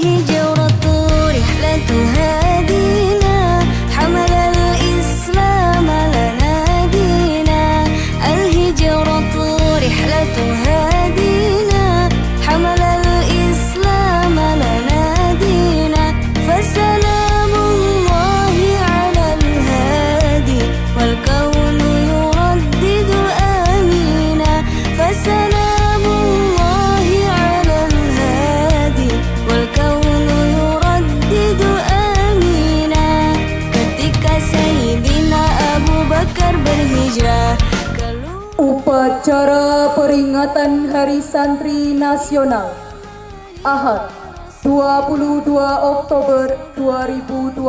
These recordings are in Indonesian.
الهجرة رحلة هادينا حمل الإسلام لنا دينا الهجرة رحلة هادينا حمل الإسلام لنا دينا فسلام الله على الهادي والكون يردد آمينا فسلام الله على الهادي والكون يردد آمينا ketika Sayyidina Abu Bakar berhijrah Upacara peringatan Hari Santri Nasional Ahad 22 Oktober 2023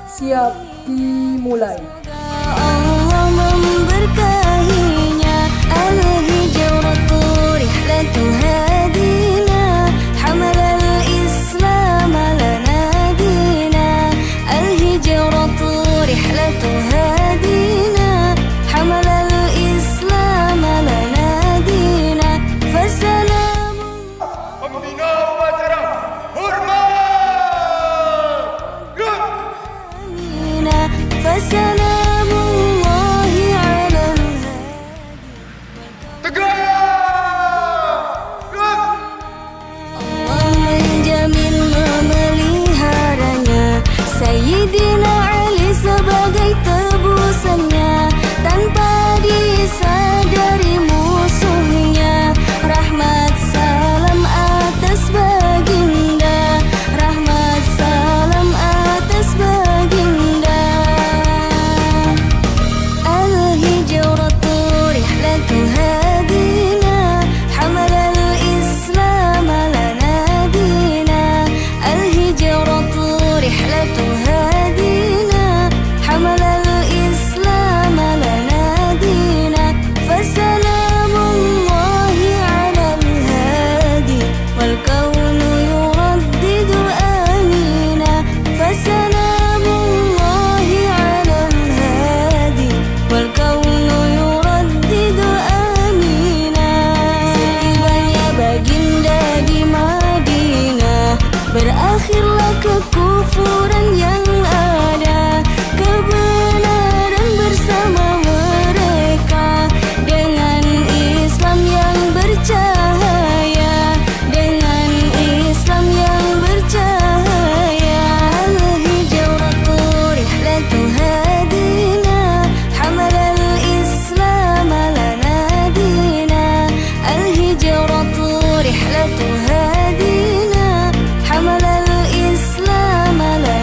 siap dimulai. Allah memberkahinya al-hijratu rihlatu hadina hamal al-islam lana dina al-hijratu rihlatu hadina hamal al-islam lana dina fasalamu Pembina upacara hormat. فسلام الله على Tegak. Allah menjamin memeliharanya Sayyidina Ali sebagai tebusannya tanpa disadari musuhnya rahmat salam atas baginda rahmat salam atas baginda al-hijratu rihlatu hadina hamal al-islam lana dina al-hijratu rihlatu hadina hamal al-islam lana dina fasalamullahi ala al-hadi wal kawnu yuraddidu amina fasalamullahi ala al-hadi wal kawnu yuraddidu amina setibanya baginda di Madinah berakhirlah kekufuran yang ada kebenaran bersama mereka dengan Islam yang bercahaya dengan Islam yang bercahaya al-hijratu rihlatu hadina hamal al-islam lana dina al-hijratu rihlatu hadina hamal al-islam lana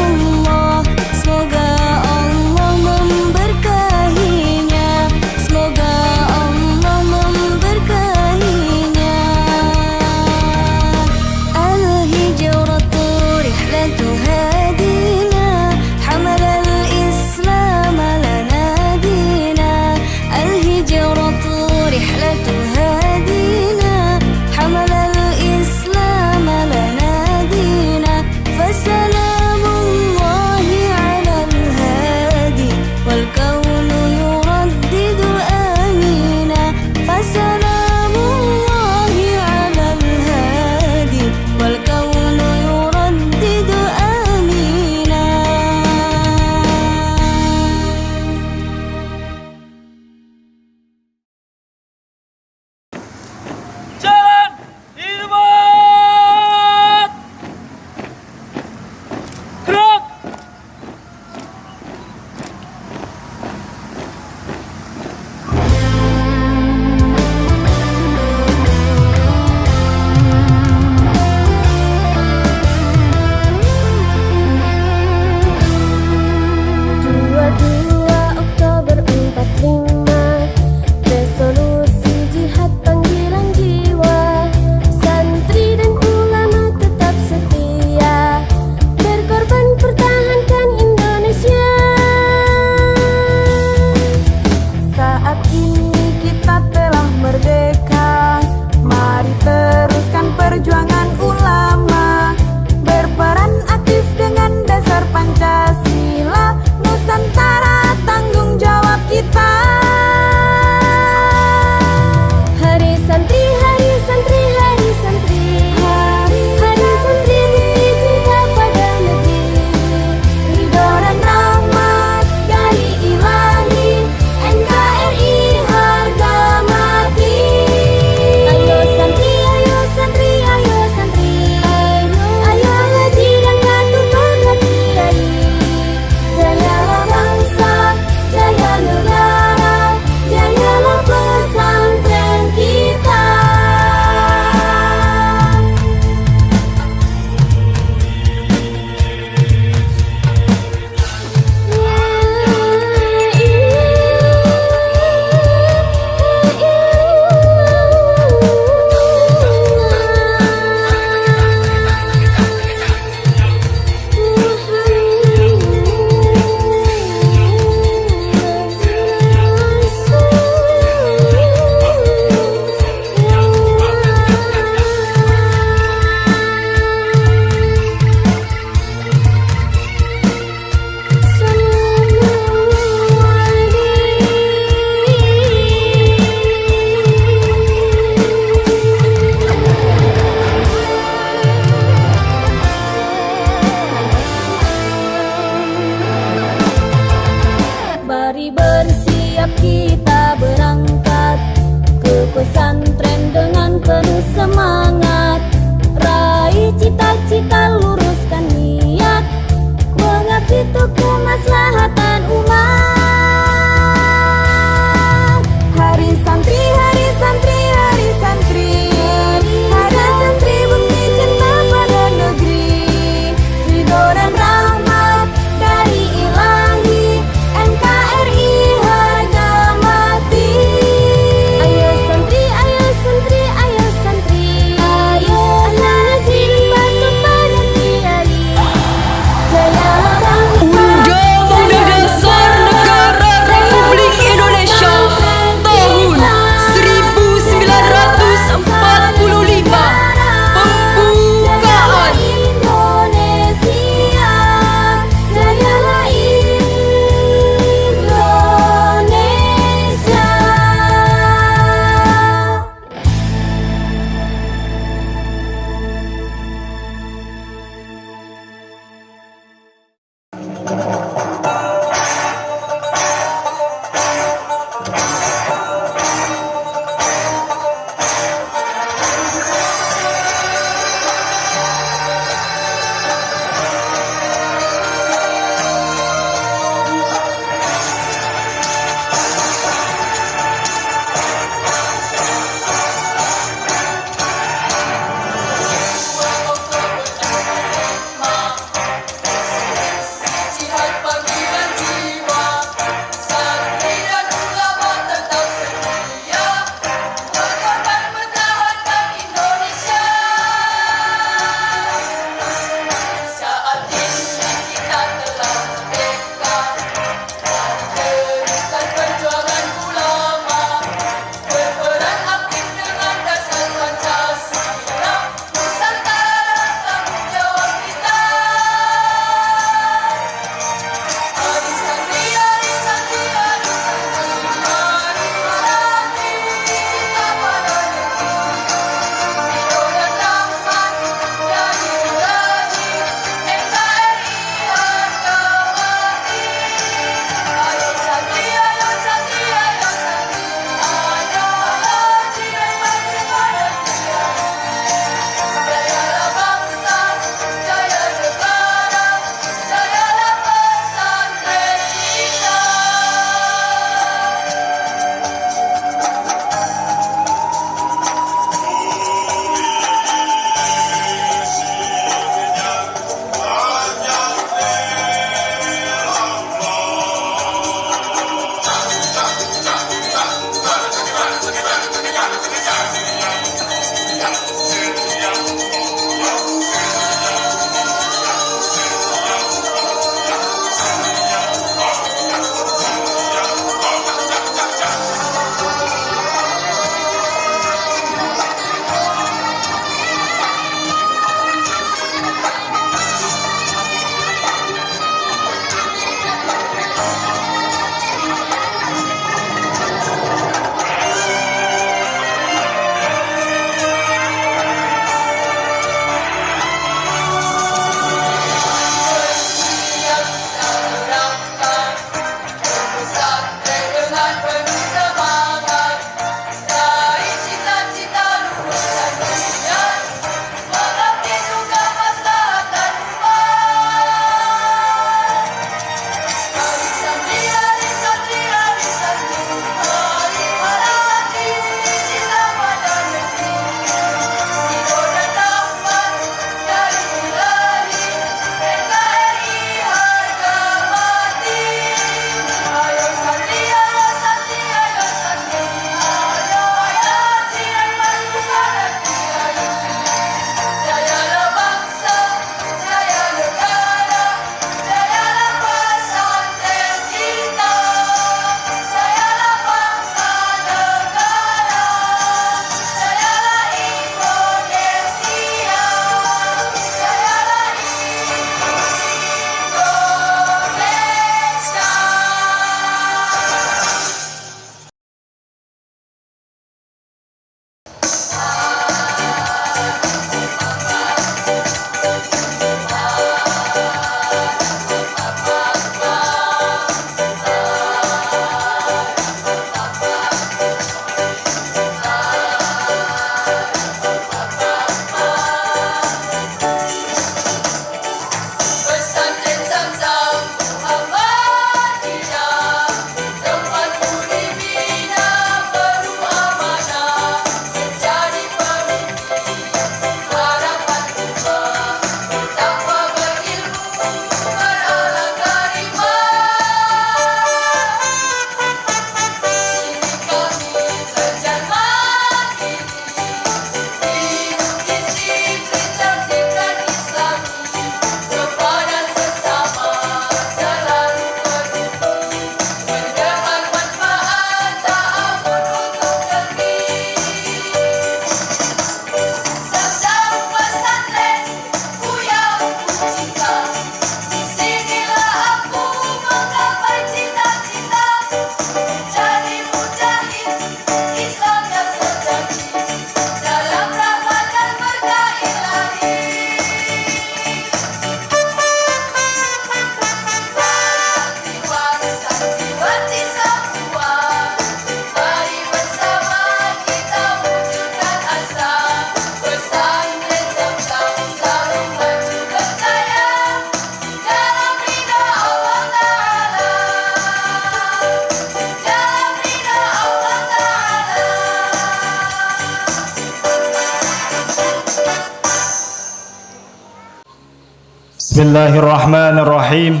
Bismillahirrahmanirrahim.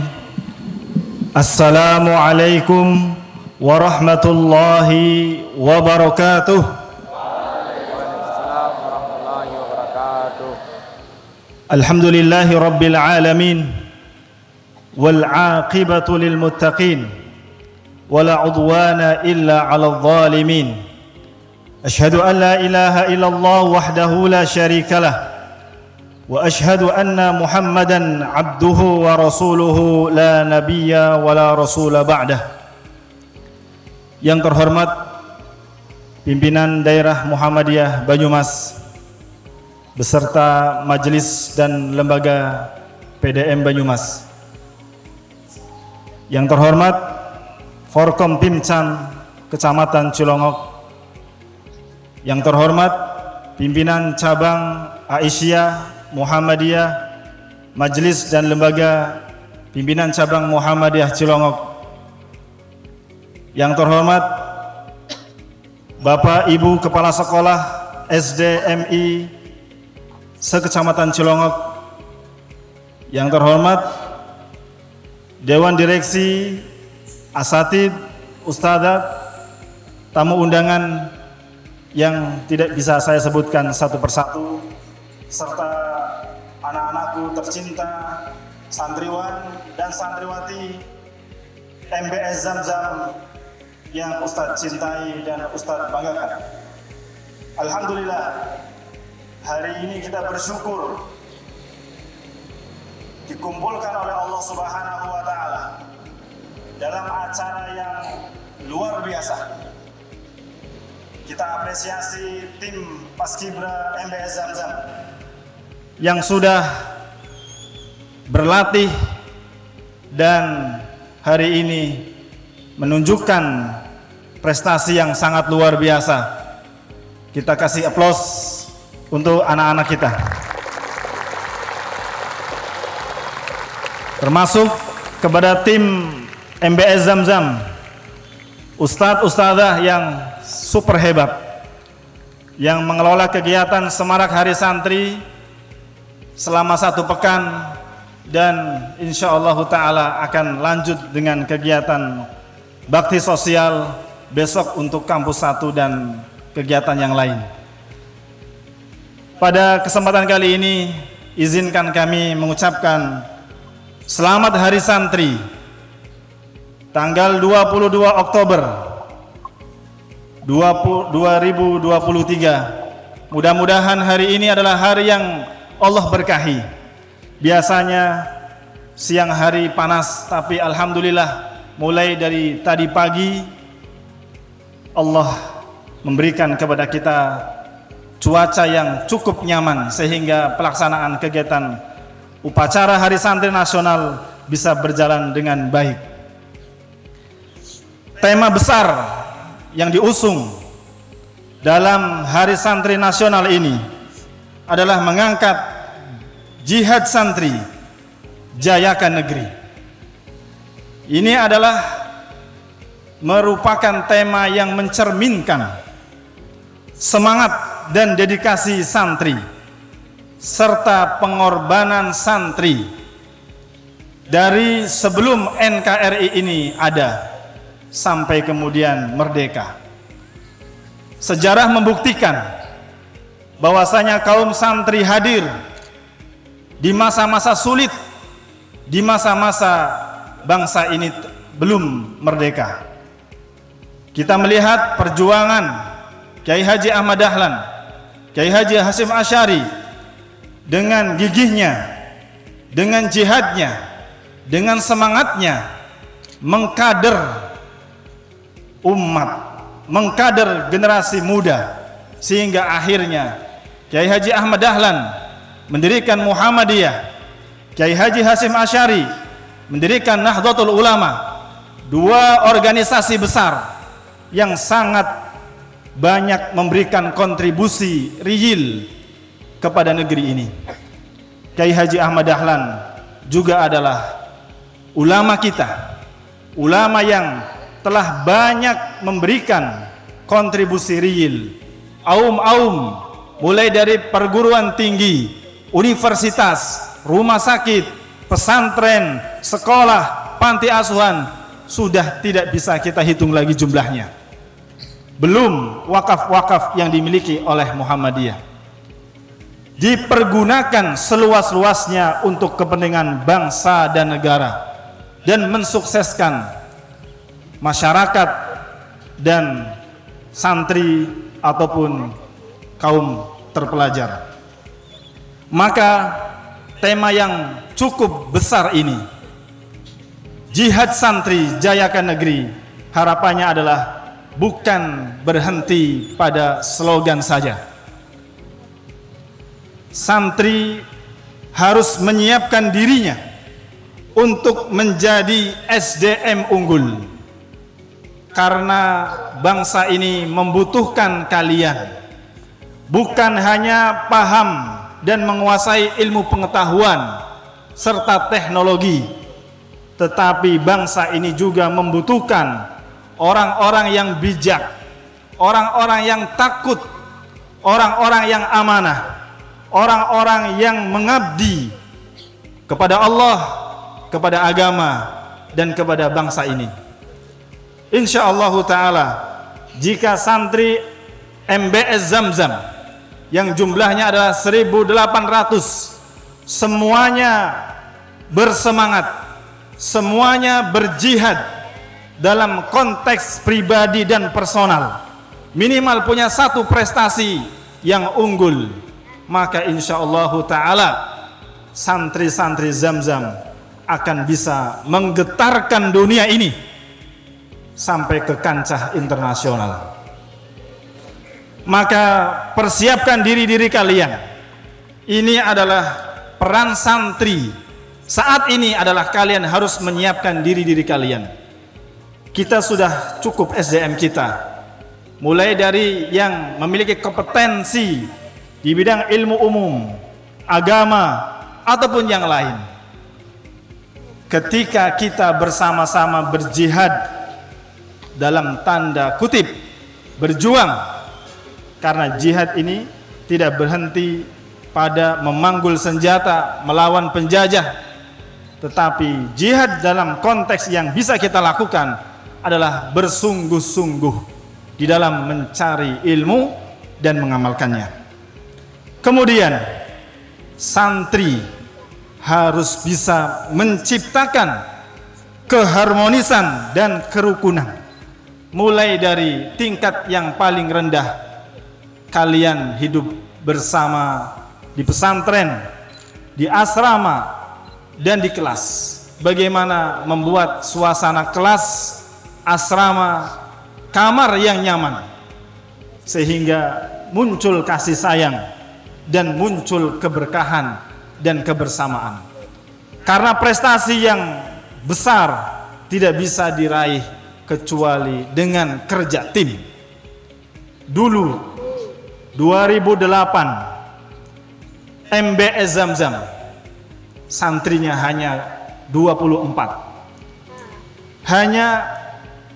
Assalamualaikum warahmatullahi wabarakatuh. Alhamdulillahi rabbil alamin, wal aqibatu lil muttaqin, wala udwana illa 'alal zalimin. Asyhadu an la ilaha illallah wahdahu la syarikalah, wa asyhadu anna Muhammadan abduhu wa rasuluhu la nabiyya wa la rasula ba'dah. Yang terhormat pimpinan daerah Muhammadiyah Banyumas beserta majelis dan lembaga PDM Banyumas. Yang terhormat Forkom Pimcan Kecamatan Cilongok. Yang terhormat pimpinan cabang Aisyah Muhammadiyah, majelis dan lembaga pimpinan cabang Muhammadiyah Cilongok. Yang terhormat Bapak Ibu Kepala Sekolah SDMI Sekecamatan Cilongok. Yang terhormat Dewan Direksi, Asatid, Ustadzat, tamu undangan yang tidak bisa saya sebutkan satu persatu, serta anak-anakku tercinta, santriwan dan santriwati MBS Zamzam yang Ustadz cintai dan Ustadz banggakan. Alhamdulillah, hari ini kita bersyukur dikumpulkan oleh Allah Subhanahu wa Ta'ala dalam acara yang luar biasa. Kita apresiasi tim Paskibra MBS Zamzam yang sudah berlatih dan hari ini menunjukkan prestasi yang sangat luar biasa. Kita kasih aplaus untuk anak-anak kita. Termasuk kepada tim MBS Zamzam, Ustadz Ustadzah yang super hebat yang mengelola kegiatan Semarak Hari Santri selama 1 pekan, dan insyaallah ta'ala akan lanjut dengan kegiatan bakti sosial besok untuk kampus 1 dan kegiatan yang lain. Pada kesempatan kali ini izinkan kami mengucapkan Selamat Hari Santri tanggal 22 Oktober 2023. Mudah-mudahan hari ini adalah hari yang Allah berkahi. Biasanya siang hari panas, tapi alhamdulillah mulai dari tadi pagi Allah memberikan kepada kita cuaca yang cukup nyaman sehingga pelaksanaan kegiatan upacara Hari Santri Nasional bisa berjalan dengan baik. Tema besar yang diusung dalam Hari Santri Nasional ini adalah mengangkat jihad santri, jayakan negeri. Ini adalah merupakan tema yang mencerminkan semangat dan dedikasi santri serta pengorbanan santri dari sebelum NKRI ini ada sampai kemudian merdeka. Sejarah membuktikan bahwasanya kaum santri hadir di masa-masa sulit, di masa-masa bangsa ini belum merdeka. Kita melihat perjuangan Kiai Haji Ahmad Dahlan, Kiai Haji Hasyim Asy'ari dengan gigihnya, dengan jihadnya, dengan semangatnya mengkader umat, mengkader generasi muda, sehingga akhirnya Kiai Haji Ahmad Dahlan mendirikan Muhammadiyah, Kiai Haji Hasyim Asy'ari mendirikan Nahdlatul Ulama, 2 organisasi besar yang sangat banyak memberikan kontribusi real kepada negeri ini. Kiai Haji Ahmad Dahlan juga adalah ulama kita, ulama yang telah banyak memberikan kontribusi real. Aum-aum mulai dari perguruan tinggi, universitas, rumah sakit, pesantren, sekolah, panti asuhan sudah tidak bisa kita hitung lagi jumlahnya. Belum wakaf-wakaf yang dimiliki oleh Muhammadiyah. Dipergunakan seluas-luasnya untuk kepentingan bangsa dan negara dan mensukseskan masyarakat dan santri ataupun kaum terpelajar. Maka tema yang cukup besar ini, Jihad Santri Jayakan Negeri, harapannya adalah bukan berhenti pada slogan saja. Santri harus menyiapkan dirinya untuk menjadi SDM unggul, karena bangsa ini membutuhkan kalian. Bukan hanya paham dan menguasai ilmu pengetahuan serta teknologi, tetapi bangsa ini juga membutuhkan orang-orang yang bijak, orang-orang yang takut, orang-orang yang amanah, orang-orang yang mengabdi kepada Allah, kepada agama, dan kepada bangsa ini. Insyaallah ta'ala, jika santri MBS Zamzam yang jumlahnya adalah 1.800, semuanya bersemangat, semuanya berjihad dalam konteks pribadi dan personal, minimal punya satu prestasi yang unggul, maka insyaallah ta'ala santri-santri Zamzam akan bisa menggetarkan dunia ini sampai ke kancah internasional. Maka persiapkan diri-diri kalian. Ini adalah peran santri. Saat ini adalah kalian harus menyiapkan diri-diri kalian. Kita sudah cukup SDM kita, mulai dari yang memiliki kompetensi di bidang ilmu umum, agama, ataupun yang lain. Ketika kita bersama-sama berjihad, dalam tanda kutip berjuang, karena jihad ini tidak berhenti pada memanggul senjata melawan penjajah, tetapi jihad dalam konteks yang bisa kita lakukan adalah bersungguh-sungguh di dalam mencari ilmu dan mengamalkannya. Kemudian santri harus bisa menciptakan keharmonisan dan kerukunan, mulai dari tingkat yang paling rendah. Kalian hidup bersama di pesantren, di asrama, dan di kelas. Bagaimana membuat suasana kelas, asrama, kamar yang nyaman, sehingga muncul kasih sayang dan muncul keberkahan dan kebersamaan. Karena prestasi yang besar tidak bisa diraih kecuali dengan kerja tim. Dulu 2008 MBS Zamzam santrinya hanya 24, hanya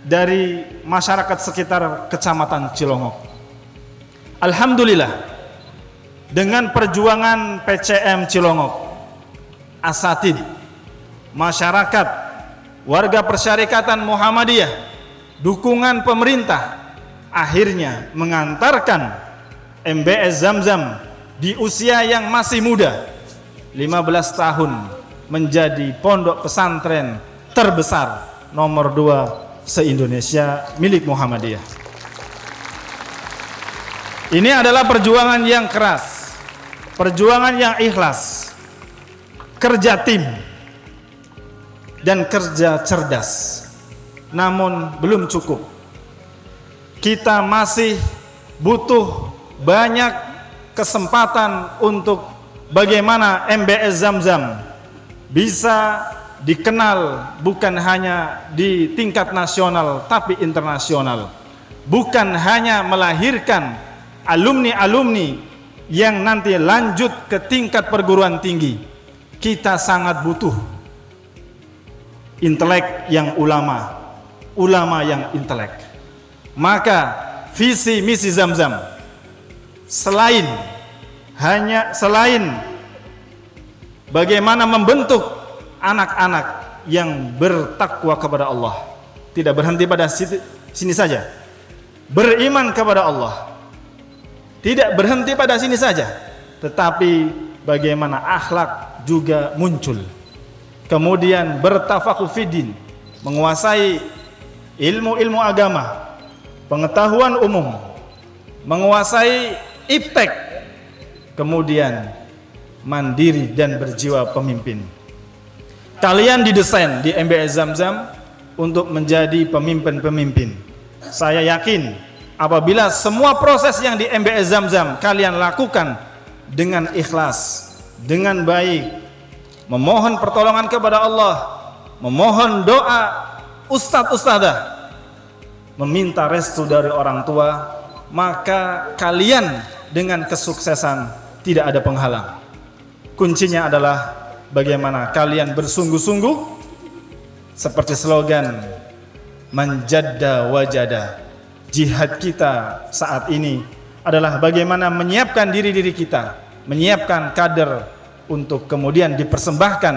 dari masyarakat sekitar Kecamatan Cilongok. Alhamdulillah, dengan perjuangan PCM Cilongok, asatid, masyarakat, warga persyarikatan Muhammadiyah, dukungan pemerintah, akhirnya mengantarkan MBS Zamzam di usia yang masih muda, 15 tahun, menjadi pondok pesantren terbesar nomor 2 se-Indonesia milik Muhammadiyah. Ini adalah perjuangan yang keras, perjuangan yang ikhlas, kerja tim, dan kerja cerdas. Namun belum cukup. Kita masih butuh banyak kesempatan untuk bagaimana MBS Zamzam bisa dikenal bukan hanya di tingkat nasional tapi internasional. Bukan hanya melahirkan alumni-alumni yang nanti lanjut ke tingkat perguruan tinggi. Kita sangat butuh intelek yang ulama, ulama yang intelek. Maka visi misi Zamzam selain bagaimana membentuk anak-anak yang bertakwa kepada Allah. Tidak berhenti pada sini saja. Beriman kepada Allah. Tidak berhenti pada sini saja, tetapi bagaimana akhlak juga muncul. Kemudian bertafakuh fiddin, menguasai ilmu-ilmu agama, pengetahuan umum, menguasai iptek, kemudian mandiri dan berjiwa pemimpin. Kalian didesain di MBS Zamzam untuk menjadi pemimpin-pemimpin. Saya yakin apabila semua proses yang di MBS Zamzam kalian lakukan dengan ikhlas, dengan baik, memohon pertolongan kepada Allah, memohon doa ustadz-ustadzah, meminta restu dari orang tua, maka kalian dengan kesuksesan tidak ada penghalang. Kuncinya adalah bagaimana kalian bersungguh-sungguh, seperti slogan manjadda wajada. Jihad kita saat ini adalah bagaimana menyiapkan diri-diri kita, menyiapkan kader untuk kemudian dipersembahkan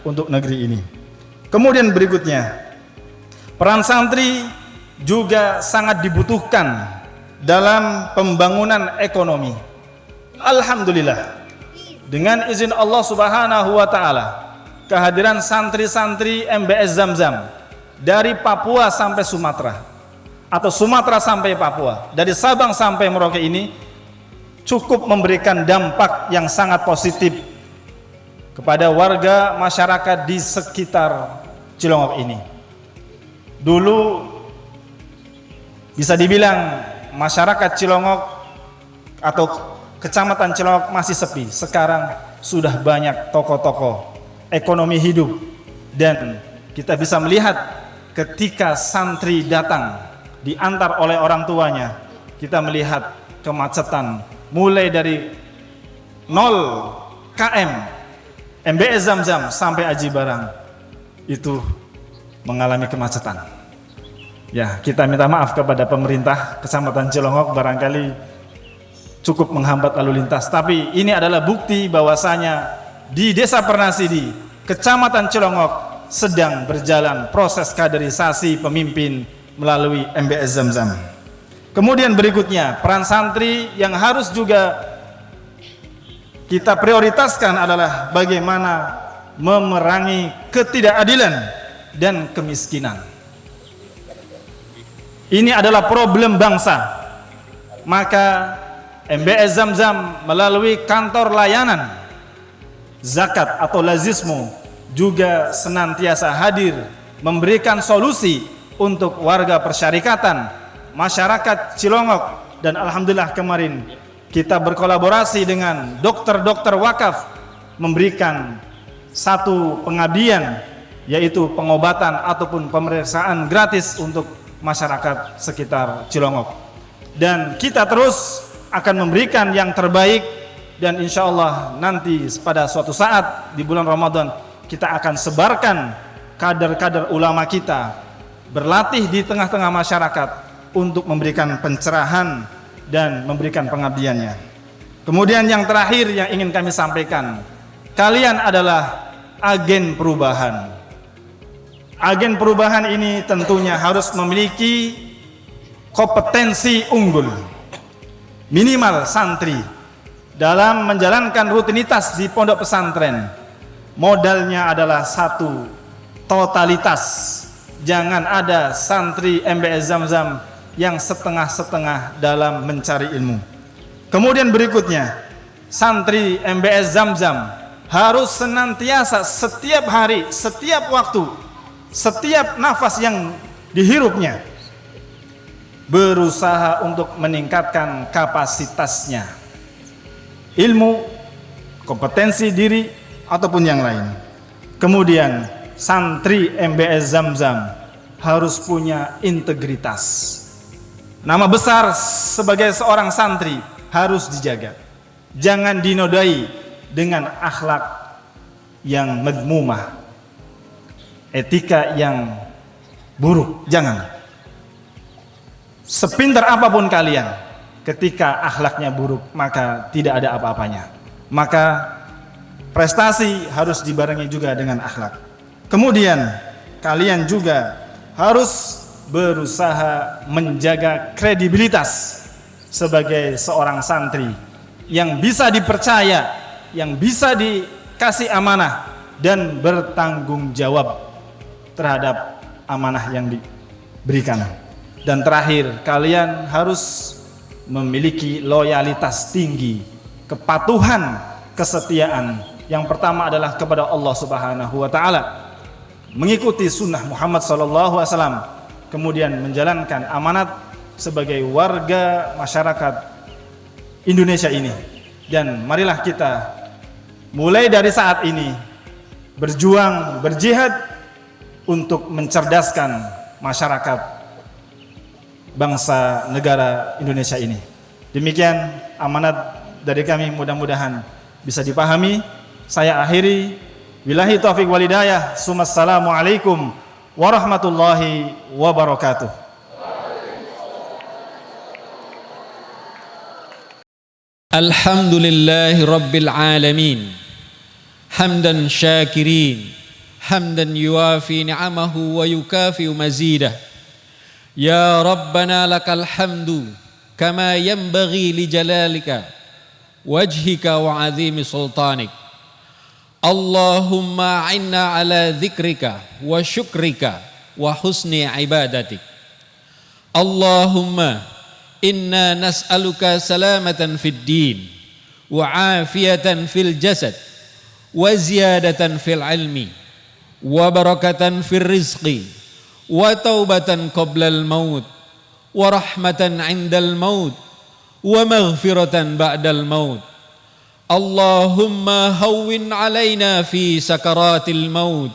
untuk negeri ini. Kemudian berikutnya, peran santri juga sangat dibutuhkan dalam pembangunan ekonomi. Alhamdulillah, dengan izin Allah Subhanahu wa taala, kehadiran santri-santri MBS Zamzam dari Papua sampai Sumatera atau Sumatera sampai Papua, dari Sabang sampai Merauke ini cukup memberikan dampak yang sangat positif kepada warga masyarakat di sekitar Cilongok ini. Dulu bisa dibilang masyarakat Cilongok atau Kecamatan Cilongok masih sepi. Sekarang sudah banyak toko-toko, ekonomi hidup, dan kita bisa melihat ketika santri datang diantar oleh orang tuanya, kita melihat kemacetan mulai dari 0 km MBS Zamzam sampai Aji Barang itu mengalami kemacetan. Ya, kita minta maaf kepada pemerintah Kecamatan Cilongok, barangkali cukup menghambat lalu lintas, tapi ini adalah bukti bahwasanya di Desa Pernasidi, Kecamatan Cilongok sedang berjalan proses kaderisasi pemimpin melalui MBS Zamzam. Kemudian berikutnya, peran santri yang harus juga kita prioritaskan adalah bagaimana memerangi ketidakadilan dan kemiskinan. Ini adalah problem bangsa. Maka MBS Zamzam melalui kantor layanan zakat atau lazismu juga senantiasa hadir memberikan solusi untuk warga persyarikatan, masyarakat Cilongok, dan alhamdulillah kemarin kita berkolaborasi dengan dokter-dokter wakaf memberikan satu pengabdian, yaitu pengobatan ataupun pemeriksaan gratis untuk masyarakat sekitar Cilongok. Dan kita terus akan memberikan yang terbaik, dan insya Allah nanti pada suatu saat di bulan Ramadan kita akan sebarkan kader-kader ulama kita berlatih di tengah-tengah masyarakat untuk memberikan pencerahan dan memberikan pengabdiannya. Kemudian yang terakhir yang ingin kami sampaikan, kalian adalah agen perubahan. Agen perubahan ini tentunya harus memiliki kompetensi unggul, minimal santri dalam menjalankan rutinitas di pondok pesantren. Modalnya adalah satu, totalitas. Jangan ada santri MBS Zamzam yang setengah-setengah dalam mencari ilmu. Kemudian berikutnya, santri MBS Zamzam harus senantiasa setiap hari, setiap waktu, setiap nafas yang dihirupnya berusaha untuk meningkatkan kapasitasnya, ilmu, kompetensi diri, ataupun yang lain. Kemudian santri MBS Zamzam harus punya integritas. Nama besar sebagai seorang santri harus dijaga. Jangan dinodai dengan akhlak yang madmumah, etika yang buruk. Jangan. Sepintar apapun kalian, ketika akhlaknya buruk, maka tidak ada apa-apanya. Maka prestasi harus dibarengi juga dengan akhlak. Kemudian kalian juga harus berusaha menjaga kredibilitas sebagai seorang santri yang bisa dipercaya, yang bisa dikasih amanah dan bertanggung jawab terhadap amanah yang diberikan. Dan terakhir, kalian harus memiliki loyalitas tinggi, kepatuhan, kesetiaan. Yang pertama adalah kepada Allah Subhanahu wa taala, mengikuti sunnah Muhammad sallallahu alaihi wasallam, kemudian menjalankan amanat sebagai warga masyarakat Indonesia ini. Dan marilah kita mulai dari saat ini berjuang, berjihad untuk mencerdaskan masyarakat bangsa negara Indonesia ini. Demikian amanat dari kami, mudah-mudahan bisa dipahami. Saya akhiri, billahi taufiq wal hidayah. Assalamualaikum warahmatullahi wabarakatuh. Alhamdulillahi Rabbil Alamin, hamdan syakirin, hamdan yuafi ni'amahu wa yukafi mazidah. Ya Rabbana lakal hamdu kama yanbaghi li jalalika wajhika wa azimi sultanik. Allahumma a'inna ala dzikrika wa syukrika wa husni ibadatik. Allahumma inna nas'aluka salamatan fid din wa afiyatan fil jasad wa ziyadatan fil ilmi wa barakatan fil rizqi wa taubatan qablal maut wa rahmatan indal maut wa maghfiratan ba'dal maut. Allahumma hawwin alaina fi sakaratil maut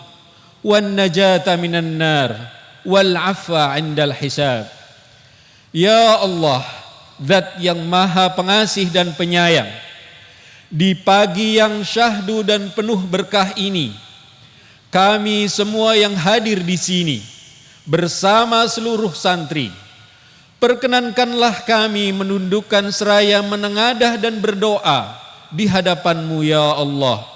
wan najata minan nar wal afwa indal hisab. Ya Allah, Zat yang maha pengasih dan penyayang, di pagi yang syahdu dan penuh berkah ini, kami semua yang hadir di sini bersama seluruh santri, perkenankanlah kami menundukkan seraya menengadah dan berdoa di hadapan-Mu ya Allah.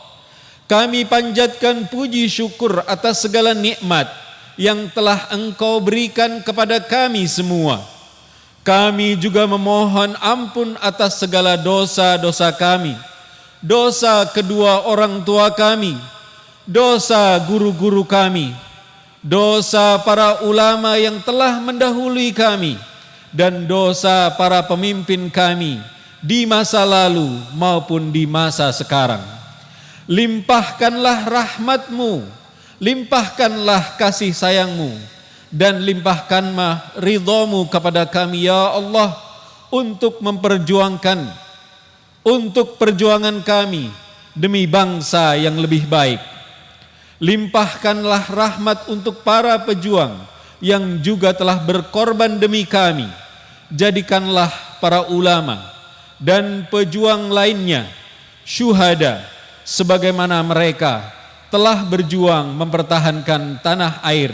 Kami panjatkan puji syukur atas segala nikmat yang telah Engkau berikan kepada kami semua. Kami juga memohon ampun atas segala dosa-dosa kami, dosa kedua orang tua kami, dosa guru-guru kami, dosa para ulama yang telah mendahului kami, dan dosa para pemimpin kami di masa lalu maupun di masa sekarang. Limpahkanlah rahmat-Mu, limpahkanlah kasih sayang-Mu, dan limpahkanlah ridha-Mu kepada kami ya Allah untuk perjuangan kami demi bangsa yang lebih baik. Limpahkanlah rahmat untuk para pejuang yang juga telah berkorban demi kami. Jadikanlah para ulama dan pejuang lainnya syuhada sebagaimana mereka telah berjuang mempertahankan tanah air.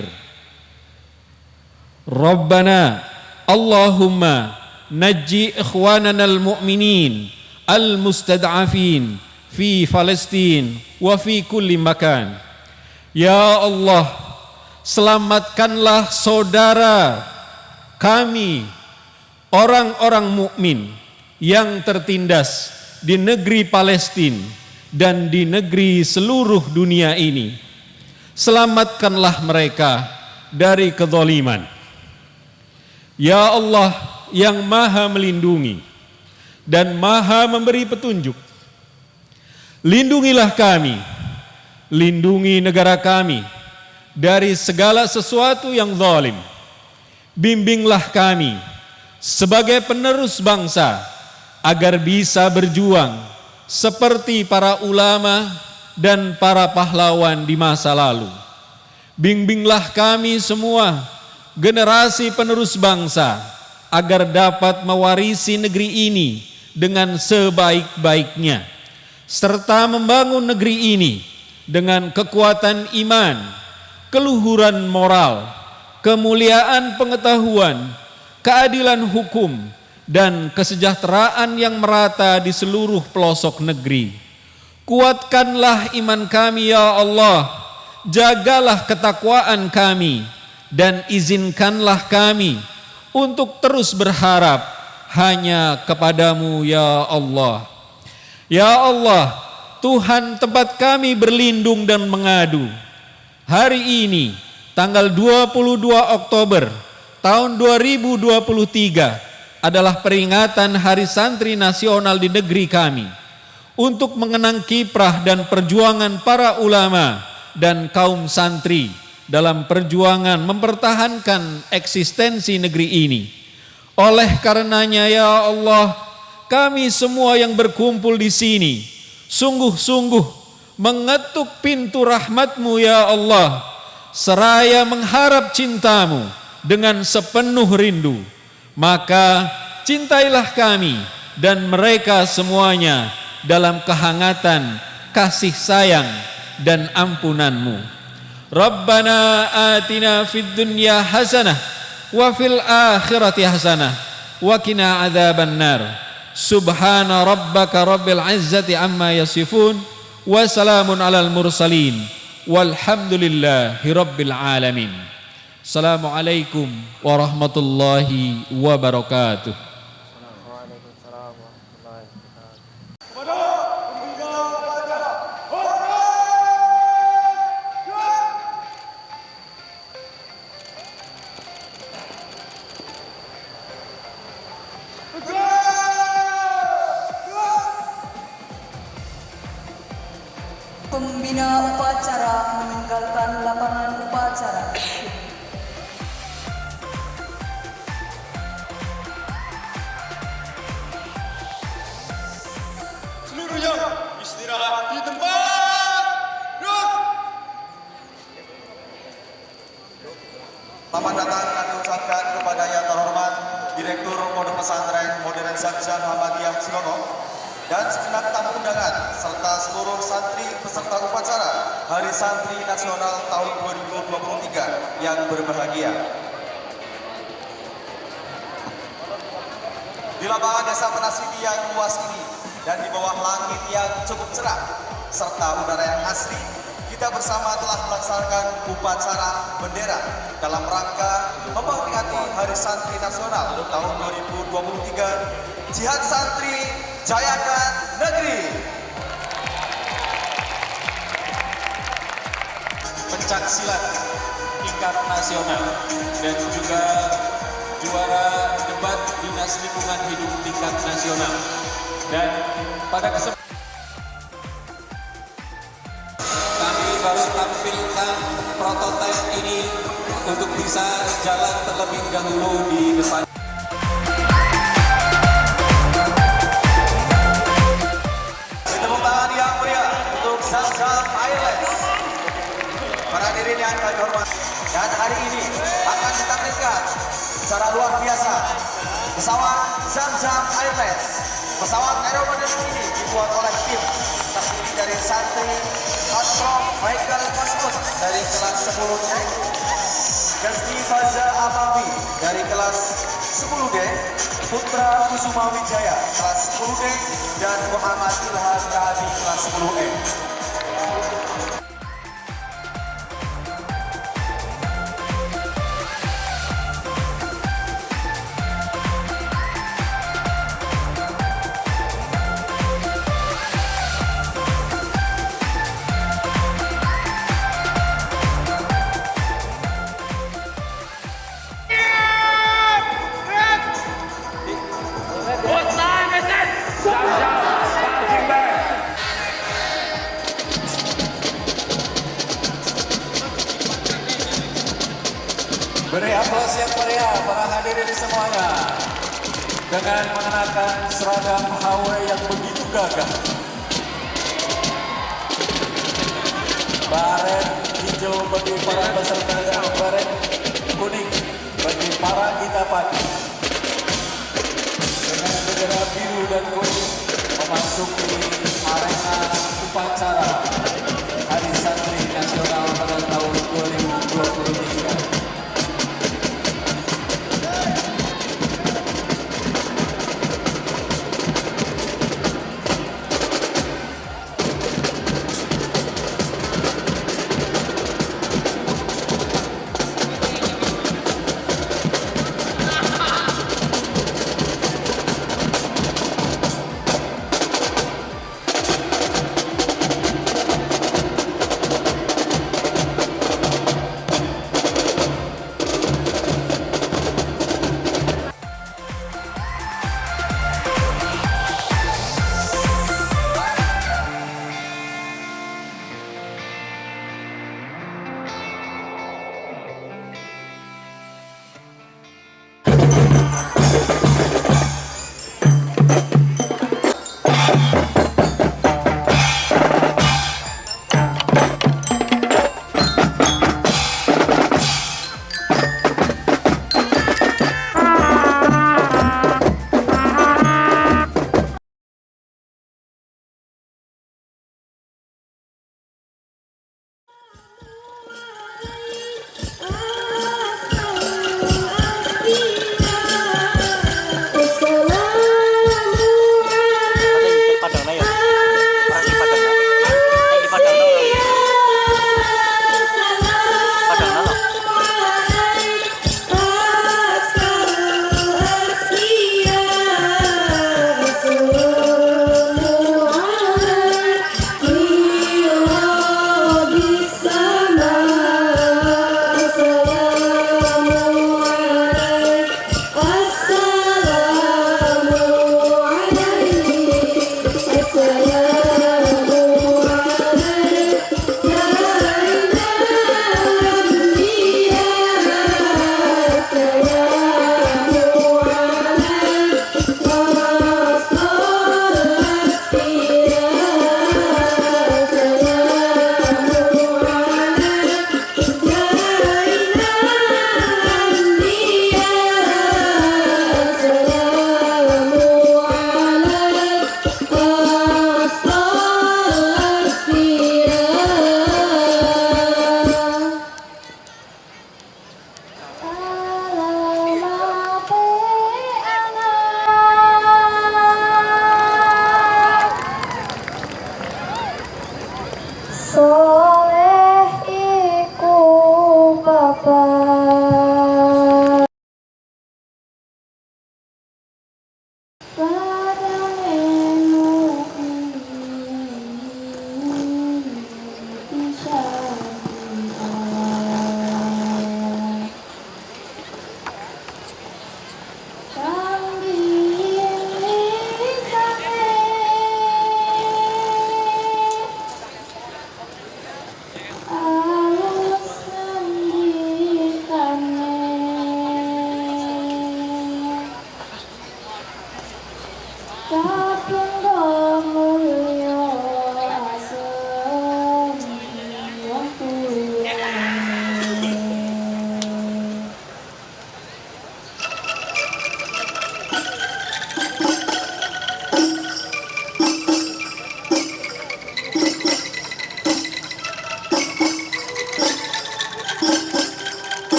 Rabbana Allahumma najji ikhwanana al-mu'minin al-mustad'afin fi Palestin wa fi kulli makan. Ya Allah, selamatkanlah saudara kami orang-orang mukmin yang tertindas di negeri Palestina dan di negeri seluruh dunia ini. Selamatkanlah mereka dari kezaliman. Ya Allah yang maha melindungi dan maha memberi petunjuk, lindungilah kami, lindungi negara kami dari segala sesuatu yang zalim. Bimbinglah kami sebagai penerus bangsa agar bisa berjuang seperti para ulama dan para pahlawan di masa lalu. Bimbinglah kami semua generasi penerus bangsa agar dapat mewarisi negeri ini dengan sebaik-baiknya, serta membangun negeri ini dengan kekuatan iman, keluhuran moral, kemuliaan pengetahuan, keadilan hukum, dan kesejahteraan yang merata di seluruh pelosok negeri. Kuatkanlah iman kami ya Allah, jagalah ketakwaan kami dan izinkanlah kami untuk terus berharap hanya kepadamu ya Allah. Ya Allah, Tuhan tempat kami berlindung dan mengadu. Hari ini, tanggal 22 Oktober tahun 2023 adalah peringatan Hari Santri Nasional di negeri kami untuk mengenang kiprah dan perjuangan para ulama dan kaum santri dalam perjuangan mempertahankan eksistensi negeri ini. Oleh karenanya ya Allah, kami semua yang berkumpul di sini sungguh-sungguh mengetuk pintu rahmat-Mu ya Allah, seraya mengharap cinta-Mu dengan sepenuh rindu. Maka cintailah kami dan mereka semuanya dalam kehangatan kasih sayang dan ampunan-Mu. Rabbana atina fid dunya hasanah wa fil akhirati hasanah wa qina adzabannar. Subhana rabbaka rabbil izzati amma yasifun wa salamun alal mursalin walhamdulillahi rabbil alamin. Assalamualaikum warahmatullahi wabarakatuh. Pembina upacara meninggalkan lapangan upacara. Seluruhnya istirahat di tempat. Duduk. Selamat datang kami ucapkan kepada yang terhormat Direktur Pondok Pesantren Modern Zamzam Muhammadiyah Cilongok dan segenap tamu undangan serta seluruh santri peserta upacara Hari Santri Nasional tahun 2023 yang berbahagia. Di lapangan Desa Penasidi yang luas ini dan di bawah langit yang cukup cerah serta udara yang asri, kita bersama telah melaksanakan upacara bendera dalam rangka memperingati Hari Santri Nasional tahun 2023 Jihad Santri Jayakan Negeri. Pencak silat tingkat nasional dan juga juara debat Dinas Lingkungan Hidup tingkat nasional. Dan pada kesempatan kami baru tampilkan prototipe ini untuk bisa jalan terlebih dahulu di depan. Tepuk tangan yang meriah untuk Zamzam Airlines. Para hadirin yang kami hormati, dan hari ini akan ditampilkan secara luar biasa pesawat Zamzam Airlines. Pesawat aeromodernis ini dibuat oleh tim terdiri dari santri Ashraf Michael Masmud dari kelas 10D, Gasti Faza Amawi dari kelas 10D, Putra Kusuma Wijaya kelas 10D, dan Muhammad Ilham Rabi kelas 10E. Beri aplaus yang meriah para hadirin semuanya dengan mengenakan seragam HW yang begitu gagah. Baret hijau bagi para peserta dan baret kuning bagi para itapati. Dengan bendera biru dan kuning memasuki arena upacara